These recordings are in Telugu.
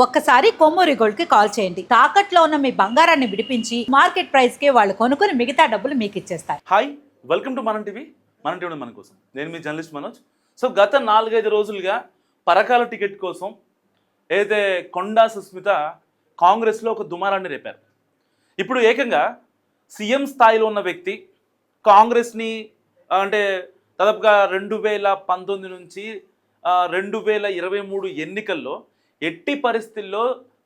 ఒక్కసారి కొమ్మూరి గోల్డ్ కి కాల్ చేయండి. తాకట్లో ఉన్న మీ బంగారాన్ని విడిపించి మార్కెట్ ప్రైస్ కి వాళ్ళు కొనుక్కుని మిగతా డబ్బులు మీకు ఇచ్చేస్తారు. హాయ్, వెల్కమ్ టు మనం టీవీ. మనం టీవీ మన కోసం. నేను మీ జర్నలిస్ట్ మనోజ్. సో గత 4-5 రోజులుగా పరకాల టికెట్ కోసం ఏదైతే కొండా సుస్మిత కాంగ్రెస్లో ఒక దుమారాన్ని రేపారు. ఇప్పుడు ఏకంగా సీఎం స్థాయిలో ఉన్న వ్యక్తి కాంగ్రెస్ని అంటే దాదాపుగా 2019 నుంచి 2023 ఎన్నికల్లో ఎట్టి పరిస్థితుల్లో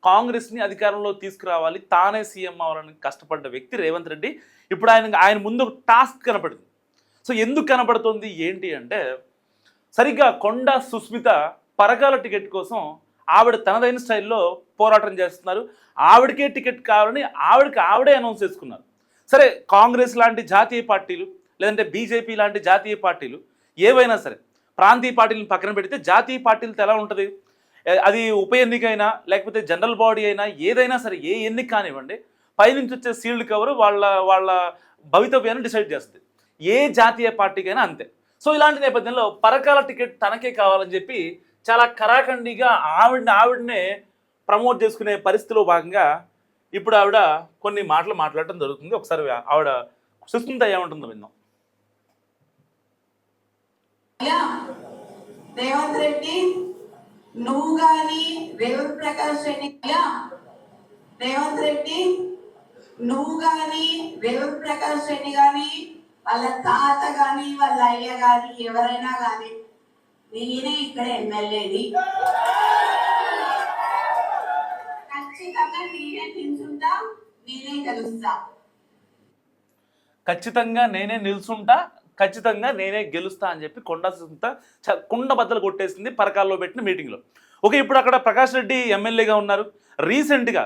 కాంగ్రెస్ని అధికారంలో తీసుకురావాలి, తానే సీఎం అవ్వాలని కష్టపడ్డ వ్యక్తి రేవంత్ రెడ్డి. ఇప్పుడు ఆయన ముందు ఒక టాస్క్ కనపడింది. సో ఎందుకు కనపడుతుంది ఏంటి అంటే, సరిగ్గా కొండా సుస్మిత పరకాల టికెట్ కోసం ఆవిడ తనదైన స్టైల్లో పోరాటం చేస్తున్నారు. ఆవిడకే టికెట్ కావాలని ఆవిడే అనౌన్స్ చేసుకున్నారు. సరే, కాంగ్రెస్ లాంటి జాతీయ పార్టీలు లేదంటే బీజేపీ లాంటి జాతీయ పార్టీలు ఏవైనా సరే ప్రాంతీయ పార్టీలను పక్కన పెడితే జాతీయ పార్టీలతో ఎలా ఉంటుంది, అది ఉప ఎన్నికైనా లేకపోతే జనరల్ బాడీ అయినా ఏదైనా సరే, ఏ ఎన్నిక కానివ్వండి, పైనుంచి వచ్చే సీల్డ్ కవర్ వాళ్ళ భవితవ్యాన్ని డిసైడ్ చేస్తుంది. ఏ జాతీయ పార్టీకైనా అంతే. సో ఇలాంటి నేపథ్యంలో పరకాల టికెట్ తనకే కావాలని చెప్పి చాలా కరాఖండిగా ఆవిడనే ప్రమోట్ చేసుకునే పరిస్థితిలో భాగంగా ఇప్పుడు ఆవిడ కొన్ని మాటలు మాట్లాడటం జరుగుతుంది. ఒకసారి ఆవిడ సుస్మిత ఏమంటుందో విన్నాం. రేవంత్ రెడ్డి, నువ్వు గాని రేవంత్ ప్రకాష్ రెడ్డి, రేవంత్ రెడ్డి నువ్వు గాని రేవంత్ ప్రకాష్ రెడ్డి గాని వాళ్ళ తాత గాని వాళ్ళ అయ్య గాని ఎవరైనా గాని నేనే ఇక్కడ ఎమ్మెల్యేని, ఖచ్చితంగా నేనే నిల్చుంటా, నేనే గెలుస్తా, ఖచ్చితంగా నేనే నిల్చుంటా, ఖచ్చితంగా నేనే గెలుస్తా అని చెప్పి కొండా సుస్మిత కుండ బద్దలు కొట్టేసింది పరకాల్లో పెట్టిన మీటింగ్లో. ఓకే, ఇప్పుడు అక్కడ ప్రకాష్ రెడ్డి ఎమ్మెల్యేగా ఉన్నారు. రీసెంట్గా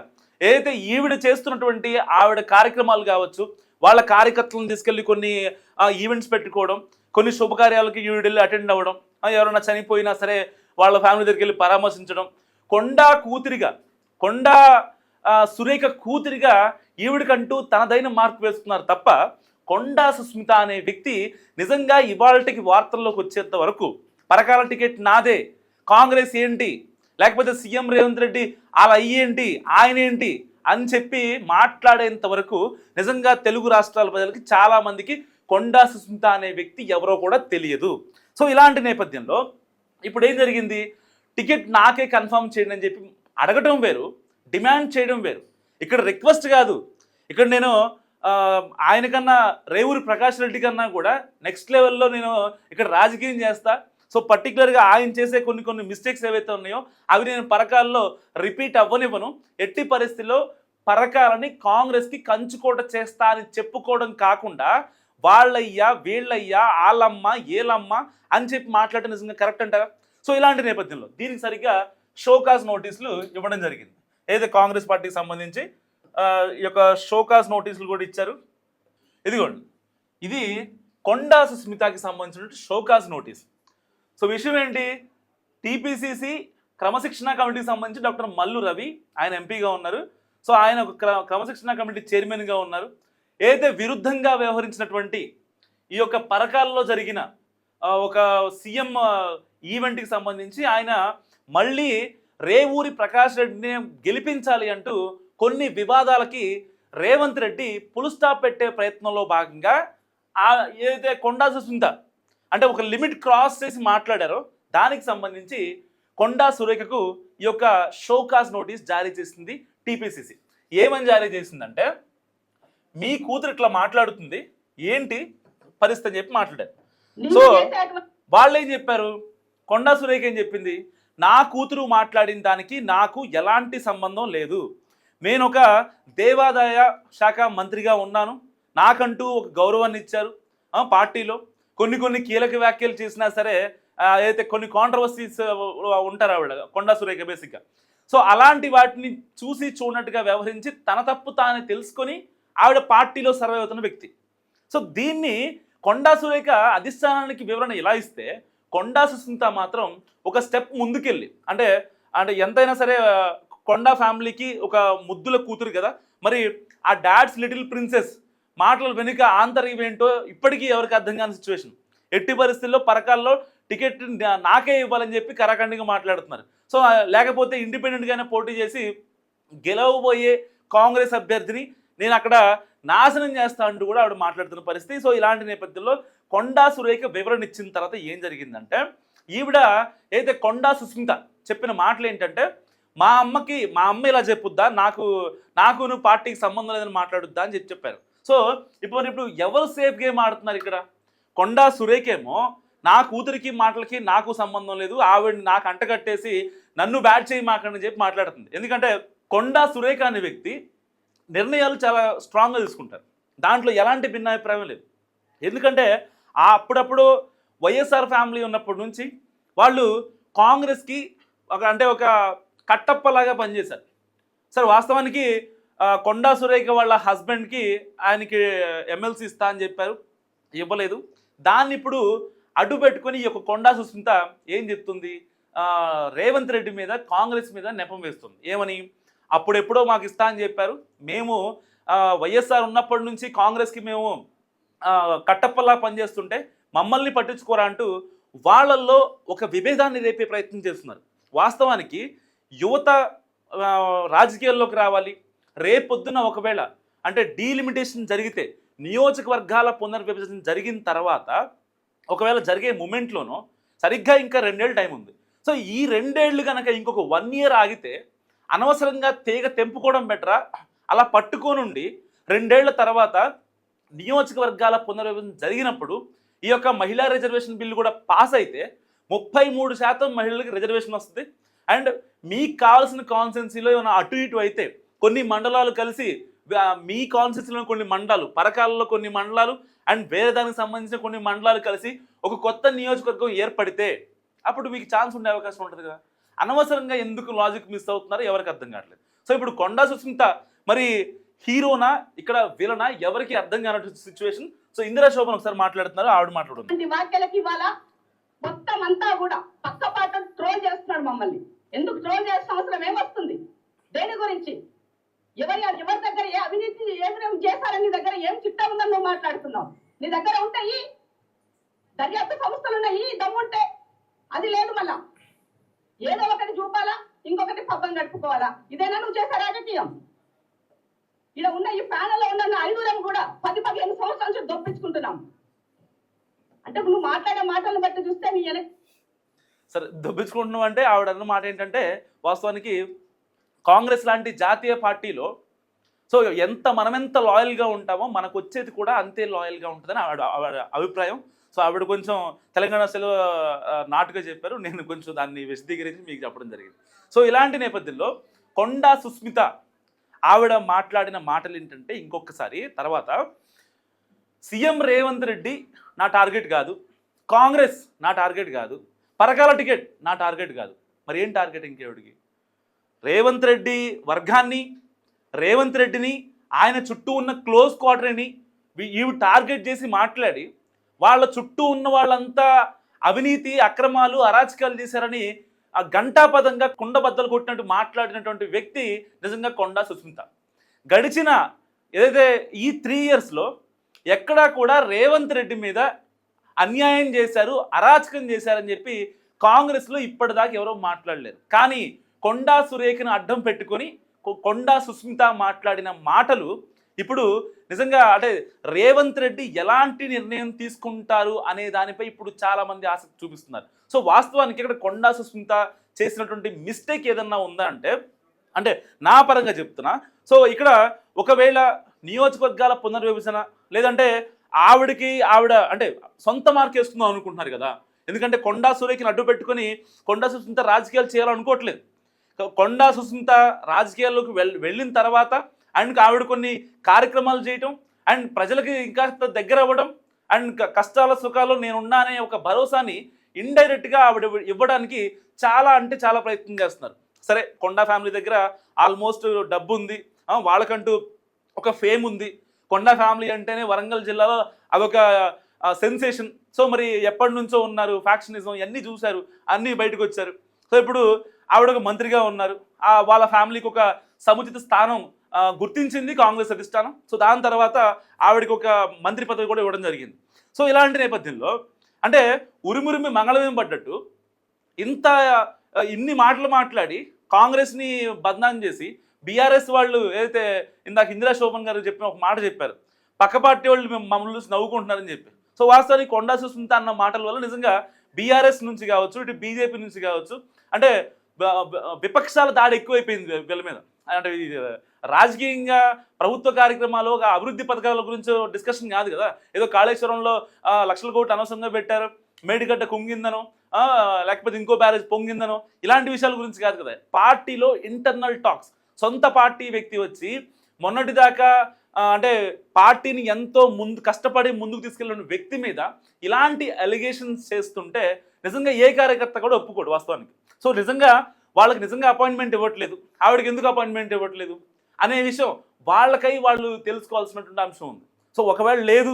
ఏదైతే ఈవిడ చేస్తున్నటువంటి ఆవిడ కార్యక్రమాలు కావచ్చు, వాళ్ళ కార్యకర్తలను తీసుకెళ్ళి కొన్ని ఈవెంట్స్ పెట్టుకోవడం, కొన్ని శుభకార్యాలకి ఈవిడ వెళ్ళి అటెండ్ అవ్వడం, ఎవరైనా చనిపోయినా సరే వాళ్ళ ఫ్యామిలీ దగ్గరికి వెళ్ళి పరామర్శించడం, కొండా సురేఖ కూతురిగా ఈవిడికంటూ తనదైన మార్పు వేస్తున్నారు తప్ప కొండా సుస్మిత అనే వ్యక్తి నిజంగా ఇవాళకి వార్తల్లోకి వచ్చేంత వరకు పరకాల టికెట్ నాదే, కాంగ్రెస్ ఏంటి, లేకపోతే సీఎం రేవంత్ రెడ్డి వాళ్ళ అయ్యేంటి, ఆయన ఏంటి అని చెప్పి మాట్లాడేంత వరకు నిజంగా తెలుగు రాష్ట్రాల ప్రజలకి చాలామందికి కొండా సుస్మిత అనే వ్యక్తి ఎవరో కూడా తెలియదు. సో ఇలాంటి నేపథ్యంలో ఇప్పుడు ఏం జరిగింది, టికెట్ నాకే కన్ఫర్మ్ చేయండి అని చెప్పి అడగటం వేరు, డిమాండ్ చేయడం వేరు. ఇక్కడ రిక్వెస్ట్ కాదు, ఇక్కడ నేను ఆయనకన్నా రేవూరి ప్రకాష్ రెడ్డి కన్నా కూడా నెక్స్ట్ లెవెల్లో నేను ఇక్కడ రాజకీయం చేస్తా. సో పర్టికులర్గా ఆయన చేసే కొన్ని మిస్టేక్స్ ఏవైతే ఉన్నాయో అవి నేను పరకాల్లో రిపీట్ అవ్వనివ్వను. ఎట్టి పరిస్థితుల్లో పరకాలని కాంగ్రెస్కి కంచుకోట చేస్తా అని చెప్పుకోవడం కాకుండా వాళ్ళయ్యా వీళ్ళయ్యా వాళ్ళమ్మ ఏలమ్మ అని చెప్పి మాట్లాడటం నిజంగా కరెక్ట్ అంటారా? సో ఇలాంటి నేపథ్యంలో దీనికి సరిగ్గా షోకాజ్ నోటీసులు ఇవ్వడం జరిగింది. ఏదైతే కాంగ్రెస్ పార్టీకి సంబంధించి ఈ యొక్క షోకాజ్ నోటీసులు కూడా ఇచ్చారు. ఇదిగోండి, ఇది కొండా సుస్మితకి సంబంధించిన షోకాజ్ నోటీస్. సో విషయం ఏంటి, టీపీసీసీ క్రమశిక్షణ కమిటీకి సంబంధించి డాక్టర్ మల్లు రవి ఆయన ఎంపీగా ఉన్నారు. సో ఆయన ఒక క్రమశిక్షణ కమిటీ చైర్మన్గా ఉన్నారు. ఏదైతే విరుద్ధంగా వ్యవహరించినటువంటి ఈ యొక్క పరకాలలో జరిగిన ఒక సీఎం ఈవెంట్కి సంబంధించి ఆయన మళ్ళీ రేవూరి ప్రకాష్ రెడ్డిని గెలిపించాలి అంటూ కొన్ని వివాదాలకి రేవంత్ రెడ్డి పుల్ స్టాప్ పెట్టే ప్రయత్నంలో భాగంగా ఏదైతే కొండా సుస్మిత అంటే ఒక లిమిట్ క్రాస్ చేసి మాట్లాడారో దానికి సంబంధించి కొండా సురేఖకు ఈ యొక్క షోకాజ్ నోటీస్ జారీ చేసింది టీపీసీసీ. ఏమని జారీ చేసిందంటే, మీ కూతురు ఇట్లా మాట్లాడుతుంది ఏంటి పరిస్థితి అని చెప్పి మాట్లాడారు. సో వాళ్ళు ఏం చెప్పారు, కొండా సురేఖ ఏం చెప్పింది, నా కూతురు మాట్లాడిన దానికి నాకు ఎలాంటి సంబంధం లేదు, నేను ఒక దేవాదాయ శాఖ మంత్రిగా ఉన్నాను, నాకంటూ ఒక గౌరవాన్ని ఇచ్చారు పార్టీలో, కొన్ని కీలక వ్యాఖ్యలు చేసినా సరే అయితే కొన్ని కాంట్రవర్సీస్ ఉంటారు ఆవిడ కొండా సురేఖ బేసిక్గా. సో అలాంటి వాటిని చూసి చూడనట్టుగా వ్యవహరించి తన తప్పు తానే తెలుసుకొని ఆవిడ పార్టీలో సర్వే అవుతున్న వ్యక్తి. సో దీన్ని కొండా సురేఖ అధిష్టానానికి వివరణ ఇలా ఇస్తే, కొండా సుస్మిత మాత్రం ఒక స్టెప్ ముందుకెళ్ళి అంటే ఎంతైనా సరే కొండా ఫ్యామిలీకి ఒక ముద్దుల కూతురు కదా, మరి ఆ డాడ్స్ లిటిల్ ప్రిన్సెస్ మాటల వెనుక ఆంతర్యం ఏంటో ఇప్పటికీ ఎవరికి అర్థం కాని సిచ్యువేషన్. ఎట్టి పరిస్థితుల్లో పరకాల్లో టికెట్ నాకే ఇవ్వాలని చెప్పి కరాఖండిగా మాట్లాడుతున్నారు. సో లేకపోతే ఇండిపెండెంట్గానే పోటీ చేసి గెలవబోయే కాంగ్రెస్ అభ్యర్థిని నేను అక్కడ నాశనం చేస్తా అంటూ కూడా ఆవిడ మాట్లాడుతున్న పరిస్థితి. సో ఇలాంటి నేపథ్యంలో కొండా సురేఖ వివరణ ఇచ్చిన తర్వాత ఏం జరిగిందంటే, ఈవిడ ఏదైతే కొండా సుస్మిత చెప్పిన మాటలు ఏంటంటే, మా అమ్మ ఇలా చెప్పుద్దా, నాకును పార్టీకి సంబంధం లేదని మాట్లాడుద్దా అని చెప్పారు. సో ఇప్పుడు ఎవరు సేఫ్ గేమ్ ఆడుతున్నారు ఇక్కడ? కొండా సురేఖ ఏమో నా కూతురికి మాటలకి నాకు సంబంధం లేదు, ఆవిడ నాకు అంటగట్టేసి నన్ను బ్యాట్ చేయి మాకని చెప్పి మాట్లాడుతుంది. ఎందుకంటే కొండా సురేఖ అనే వ్యక్తి నిర్ణయాలు చాలా స్ట్రాంగ్గా తీసుకుంటారు, దాంట్లో ఎలాంటి భిన్నాభిప్రాయం లేదు. ఎందుకంటే అప్పుడప్పుడు వైఎస్ఆర్ ఫ్యామిలీ ఉన్నప్పటి నుంచి వాళ్ళు కాంగ్రెస్కి ఒక కట్టప్పలాగా పనిచేశారు. సరే వాస్తవానికి కొండా సురేఖ వాళ్ళ హస్బెండ్కి ఆయనకి ఎమ్మెల్సీ ఇస్తా అని చెప్పారు, ఇవ్వలేదు. దాన్ని ఇప్పుడు అడ్డు పెట్టుకొని ఈ యొక్క కొండా సుస్మిత ఏం చెప్తుంది, రేవంత్ రెడ్డి మీద కాంగ్రెస్ మీద నెపం వేస్తుంది. ఏమని, అప్పుడెప్పుడో మాకు ఇస్తా అని చెప్పారు, మేము వైఎస్ఆర్ ఉన్నప్పటి నుంచి కాంగ్రెస్కి మేము కట్టప్పలా పనిచేస్తుంటే మమ్మల్ని పట్టించుకోరా అంటూ వాళ్ళల్లో ఒక విభేదాన్ని రేపే ప్రయత్నం చేస్తున్నారు. వాస్తవానికి యువత రాజకీయాల్లోకి రావాలి. రేపొద్దున ఒకవేళ అంటే డీలిమిటేషన్ జరిగితే, నియోజకవర్గాల పునర్విభజన జరిగిన తర్వాత ఒకవేళ జరిగే మూమెంట్లోనో సరిగ్గా ఇంకా 2 ఏళ్ళు టైం ఉంది. సో ఈ 2 ఏళ్ళు కనుక ఇంకొక 1 ఇయర్ ఆగితే అనవసరంగా తీగ తెంపుకోవడం బెటరా, అలా పట్టుకోనుండి 2 ఏళ్ల తర్వాత నియోజకవర్గాల పునర్విభజన జరిగినప్పుడు ఈ యొక్క మహిళా రిజర్వేషన్ బిల్లు కూడా పాస్ అయితే 33% మహిళలకు రిజర్వేషన్ వస్తుంది. అండ్ మీకు కావాల్సిన కాన్స్టిట్యున్సీలో ఏమైనా అటు ఇటు అయితే కొన్ని మండలాలు కలిసి మీ కాన్స్టిట్యున్సీలో కొన్ని మండలాలు, పరకాలలో కొన్ని మండలాలు అండ్ వేరే దానికి సంబంధించిన కొన్ని మండలాలు కలిసి ఒక కొత్త నియోజకవర్గం ఏర్పడితే అప్పుడు మీకు ఛాన్స్ ఉండే అవకాశం ఉంటుంది కదా. అనవసరంగా ఎందుకు లాజిక్ మిస్ అవుతున్నారో ఎవరికి అర్థం కావట్లేదు. సో ఇప్పుడు కొండా సుస్మిత మరి హీరోనా ఇక్కడ విలనా ఎవరికి అర్థం కానటువంటి సిచ్యువేషన్. సో ఇందిరా శోభన్ ఒకసారి మాట్లాడుతున్నారు, ఆవిడ మాట్లాడుతుంది. వాక్యాలకి ఇవాళ మొత్తం అంతా కూడా పక్కపాట ట్రోల్ చేస్తున్నారు మమ్మల్ని. ఎందుకు ట్రోల్ చేసిన అవసరం ఏమొస్తుంది? దేని గురించి? ఎవరి దగ్గర ఏ అవినీతి ఏం చేశారని నీ దగ్గర ఏం చిట్టా ఉందని నువ్వు మాట్లాడుతున్నావు? నీ దగ్గర ఉంటాయి దర్యాప్తు సంస్థలు ఉన్నాయి, దమ్ముంటే. అది లేదు, మళ్ళా ఏదో ఒకటి చూపాలా, ఇంకొకటి పబ్బం గడుపుకోవాలా. ఇదేనా నువ్వు చేసే రాజకీయం? ఇలా ఉన్న ఈ ప్యానల్లో ఉన్న 5 కూడా 10-15 సంవత్సరాల నుంచి దొప్పించుకుంటున్నాం. అంటే నువ్వు మాట్లాడే మాటలను బట్టి చూస్తే నీ సరే దొప్పించుకుంటున్నాం అంటే ఆవిడ అన్న మాట ఏంటంటే, వాస్తవానికి కాంగ్రెస్ లాంటి జాతీయ పార్టీలో సో మనమెంత లాయల్గా ఉంటామో మనకు వచ్చేది కూడా అంతే లాయల్గా ఉంటుందని ఆవిడ అభిప్రాయం. సో ఆవిడ కొంచెం తెలంగాణ సెలవు నాటుగా చెప్పారు, నేను కొంచెం దాన్ని విశదీకరించి మీకు చెప్పడం జరిగింది. సో ఇలాంటి నేపథ్యంలో కొండా సుస్మిత ఆవిడ మాట్లాడిన మాటలు ఏంటంటే, ఇంకొకసారి తర్వాత సీఎం రేవంత్ రెడ్డి నా టార్గెట్ కాదు, కాంగ్రెస్ నా టార్గెట్ కాదు, పరకాల టికెట్ నా టార్గెట్ కాదు, మరి ఏం టార్గెట్ ఇంకేవిడికి? రేవంత్ రెడ్డి వర్గాన్ని, రేవంత్ రెడ్డిని, ఆయన చుట్టూ ఉన్న క్లోజ్ క్వార్టర్ని ఇవి టార్గెట్ చేసి మాట్లాడి వాళ్ళ చుట్టూ ఉన్న వాళ్ళంతా అవినీతి అక్రమాలు అరాచకాలు చేశారని ఆ గంటాపదంగా కుండబద్దలు కొట్టినట్టు మాట్లాడినటువంటి వ్యక్తి నిజంగా కొండా సుస్మిత. గడిచిన ఏదైతే ఈ 3 ఇయర్స్లో ఎక్కడా కూడా రేవంత్ రెడ్డి మీద అన్యాయం చేశారు, అరాచకం చేశారని చెప్పి కాంగ్రెస్లో ఇప్పటిదాకా ఎవరో మాట్లాడలేరు. కానీ కొండా సురేఖను అడ్డం పెట్టుకొని కొండా సుస్మిత మాట్లాడిన మాటలు ఇప్పుడు నిజంగా అంటే రేవంత్ రెడ్డి ఎలాంటి నిర్ణయం తీసుకుంటారు అనే దానిపై ఇప్పుడు చాలామంది ఆసక్తి చూపిస్తున్నారు. సో వాస్తవానికి ఇక్కడ కొండా సుస్మిత చేసినటువంటి మిస్టేక్ ఏదన్నా ఉందా అంటే నా పరంగా చెప్తున్నా. సో ఇక్కడ ఒకవేళ నియోజకవర్గాల పునర్విభజన లేదంటే ఆవిడ అంటే సొంత మార్క్ వేసుకుందాం అనుకుంటున్నారు కదా. ఎందుకంటే కొండా సురేఖని అడ్డు పెట్టుకొని కొండా సుస్మిత రాజకీయాలు చేయాలనుకోవట్లేదు. కొండా సుస్మిత రాజకీయాల్లోకి వెళ్ళిన తర్వాత అండ్ ఆవిడ కొన్ని కార్యక్రమాలు చేయటం అండ్ ప్రజలకి ఇంకా దగ్గర అవ్వడం అండ్ కష్టాల సుఖాలు నేనున్నా అనే ఒక భరోసాని ఇండైరెక్ట్గా ఆవిడ ఇవ్వడానికి చాలా అంటే చాలా ప్రయత్నం చేస్తున్నారు. సరే కొండా ఫ్యామిలీ దగ్గర ఆల్మోస్ట్ డబ్బు ఉంది, వాళ్ళకంటూ ఒక ఫేమ్ ఉంది. కొండా ఫ్యామిలీ అంటేనే వరంగల్ జిల్లాలో అదొక సెన్సేషన్. సో మరి ఎప్పటి నుంచో ఉన్నారు, ఫ్యాక్షనిజం ఇవన్నీ చూశారు, అన్నీ బయటకు వచ్చారు. సో ఇప్పుడు ఆవిడ ఒక మంత్రిగా ఉన్నారు, వాళ్ళ ఫ్యామిలీకి ఒక సముచిత స్థానం గుర్తించింది కాంగ్రెస్ అధిష్టానం. సో దాని తర్వాత ఆవిడకి ఒక మంత్రి పదవి కూడా ఇవ్వడం జరిగింది. సో ఇలాంటి నేపథ్యంలో అంటే ఉరిమురిమి మంగళమేం పడ్డట్టు ఇంత ఇన్ని మాటలు మాట్లాడి కాంగ్రెస్ని బదనాం చేసి బీఆర్ఎస్ వాళ్ళు ఏదైతే ఇందాక ఇందిరా శోభన్ గారు చెప్పిన ఒక మాట చెప్పారు, పక్క పార్టీ వాళ్ళు మేము మమ్మల్ని చూసి నవ్వుకుంటున్నారని చెప్పి. సో వాస్తవానికి కొండా సుస్మిత అన్న మాటల వల్ల నిజంగా బీఆర్ఎస్ నుంచి కావచ్చు, ఇటు బీజేపీ నుంచి కావచ్చు, అంటే విపక్షాల దాడి ఎక్కువైపోయింది వీళ్ళ మీద. అంటే ఇది రాజకీయంగా ప్రభుత్వ కార్యక్రమాలు అభివృద్ధి పథకాల గురించి డిస్కషన్ కాదు కదా. ఏదో కాళేశ్వరంలో లక్షల కోట్లు అనవసరంగా పెట్టారు, మేడిగడ్డ కుంగిందనో లేకపోతే ఇంకో బ్యారేజ్ పొంగిందనో ఇలాంటి విషయాల గురించి కాదు కదా. పార్టీలో ఇంటర్నల్ టాక్స్, సొంత పార్టీ వ్యక్తి వచ్చి మొన్నటిదాకా అంటే పార్టీని ఎంతో కష్టపడి ముందుకు తీసుకెళ్ళిన వ్యక్తి మీద ఇలాంటి అలిగేషన్స్ చేస్తుంటే నిజంగా ఏ కార్యకర్త కూడా ఒప్పుకోడు వాస్తవానికి. సో నిజంగా వాళ్ళకి నిజంగా అపాయింట్మెంట్ ఇవ్వట్లేదు, ఆవిడకి ఎందుకు అపాయింట్మెంట్ ఇవ్వట్లేదు అనే విషయం వాళ్ళకై వాళ్ళు తెలుసుకోవాల్సినటువంటి అంశం ఉంది. సో ఒకవేళ లేదు,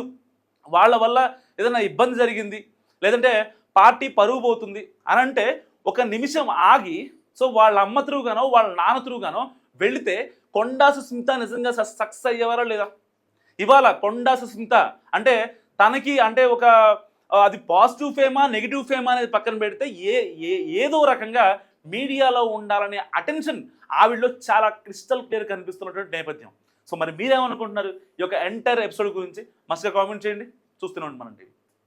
వాళ్ళ వల్ల ఏదైనా ఇబ్బంది జరిగింది, లేదంటే పార్టీ పరువు పోతుంది అని అంటే ఒక నిమిషం ఆగి, సో వాళ్ళ అమ్మ త్రూగానో వాళ్ళ నాన్న త్రూగానో వెళితే కొండా సుస్మిత నిజంగా సక్సెస్ అయ్యేవారా లేదా? ఇవాళ కొండా సుస్మిత అంటే తనకి అంటే ఒక అది పాజిటివ్ ఫేమా నెగిటివ్ ఫేమా అనేది పక్కన పెడితే ఏదో రకంగా మీడియాలో ఉండాలనే అటెన్షన్ ఆవిడలో చాలా క్రిస్టల్ క్లియర్ కనిపిస్తున్నటువంటి నేపథ్యం. సో మరి మీరేమనుకుంటున్నారు ఈ యొక్క ఎంటైర్ ఎపిసోడ్ గురించి? మస్తుగా కామెంట్ చేయండి. చూస్తూనే ఉండండి మన టీవీ.